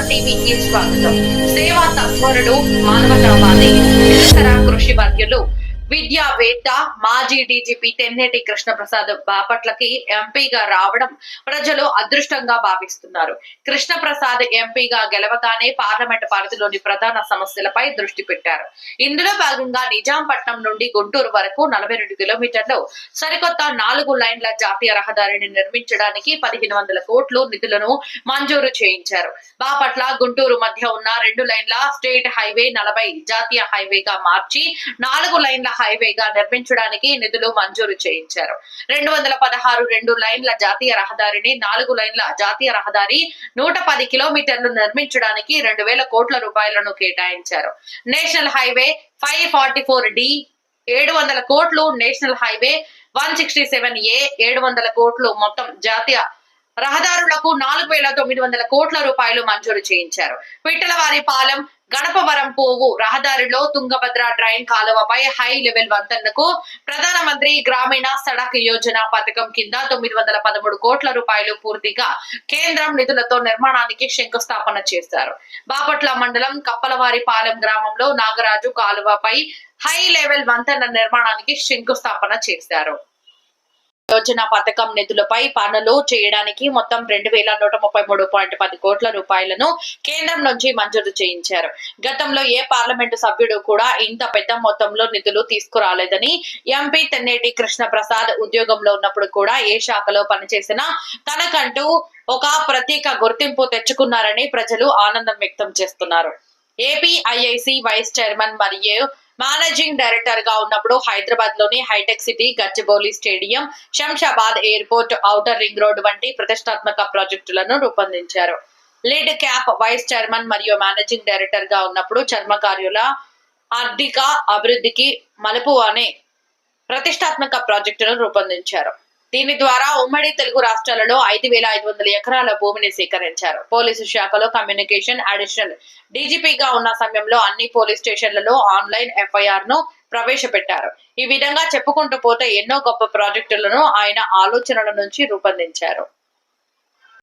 నమస్కారం టీవీకి స్వాగతం. సేవా తత్పరుడు, మానవతావాది, నిరంతర కృషి వర్యులు, విద్యావేత్త, మాజీ డీజీపీ తెన్నేటి కృష్ణప్రసాద్ బాపట్లకి ఎంపీగా రావడం ప్రజలు అదృష్టంగా భావిస్తున్నారు. కృష్ణప్రసాద్ ఎంపీగా గెలవగానే పార్లమెంట్ పరిధిలోని ప్రధాన సమస్యలపై దృష్టి పెట్టారు. ఇందులో భాగంగా నిజాంపట్నం నుండి గుంటూరు వరకు 42 కిలోమీటర్లు సరికొత్త 4 లైన్ల జాతీయ రహదారిని నిర్మించడానికి 1500 కోట్లు నిధులను మంజూరు చేయించారు. బాపట్ల గుంటూరు మధ్య ఉన్న 2 లైన్ల స్టేట్ హైవే 40 జాతీయ హైవేగా మార్చి 4 లైన్ల హైవేగా నిర్మించడానికి నిధులు మంజూరు చేయించారు. 216 2 లైన్ల జాతీయ రహదారిని 4 లైన్ల జాతీయ రహదారి 110 కిలోమీటర్లు నిర్మించడానికి 2000 కోట్ల రూపాయలను కేటాయించారు. నేషనల్ హైవే 544D 700 కోట్లు, నేషనల్ హైవే 167A 700 కోట్లు, మొత్తం జాతీయ రహదారులకు 4900 కోట్ల రూపాయలు మంజూరు చేయించారు. పిట్టలవారిపాలెం గణపవరం పోవు రహదారిలో తుంగభద్ర డ్రైన్ కాలువపై హై లెవెల్ వంతెనకు ప్రధానమంత్రి గ్రామీణ సడక్ యోజన పథకం కింద 913 కోట్ల రూపాయలు పూర్తిగా కేంద్రం నిధులతో నిర్మాణానికి శంకుస్థాపన చేశారు. బాపట్ల మండలం కప్పలవారిపాలెం గ్రామంలో నాగరాజు కాలువపై హై లెవెల్ వంతెన నిర్మాణానికి శంకుస్థాపన చేశారు. యోజన పథకం నిధులపై పనులు చేయడానికి మొత్తం 2133.10 కోట్ల రూపాయలను కేంద్రం నుంచి మంజూరు చేయించారు. గతంలో ఏ పార్లమెంటు సభ్యుడు కూడా ఇంత పెద్ద మొత్తంలో నిధులు తీసుకురాలేదని, ఎంపీ తెన్నేటి కృష్ణప్రసాద్ ఉద్యోగంలో ఉన్నప్పుడు కూడా ఏ శాఖలో పనిచేసినా తనకంటూ ఒక ప్రత్యేక గుర్తింపు తెచ్చుకున్నారని ప్రజలు ఆనందం వ్యక్తం చేస్తున్నారు. ఏపీ ఐఐసి వైస్ చైర్మన్ మరియు మేనేజింగ్ డైరెక్టర్ గా ఉన్నప్పుడు హైదరాబాద్ లోని Hitech City, Gachibowli stadium, Shamshabad airport, outer ring road వంటి ప్రతిష్టాత్మక ప్రాజెక్టులను రూపొందించారు. లీడ్ క్యాప్ వైస్ చైర్మన్ మరియు మేనేజింగ్ డైరెక్టర్ గా ఉన్నప్పుడు చర్మకార్యుల ఆర్థిక అభివృద్ధికి మలుపు అనే ప్రతిష్టాత్మక ప్రాజెక్టును రూపొందించారు. దీని ద్వారా ఉమ్మడి తెలుగు రాష్ట్రాలలో 5500 ఎకరాల భూమిని సేకరించారు. పోలీసు శాఖలో కమ్యూనికేషన్ అడిషనల్ డీజీపీగా ఉన్న సమయంలో అన్ని పోలీస్ స్టేషన్లలో ఆన్లైన్ ఎఫ్ఐఆర్ ను ప్రవేశపెట్టారు. ఈ విధంగా చెప్పుకుంటూ పోతే ఎన్నో గొప్ప ప్రాజెక్టులను ఆయన ఆలోచనల నుంచి రూపొందించారు.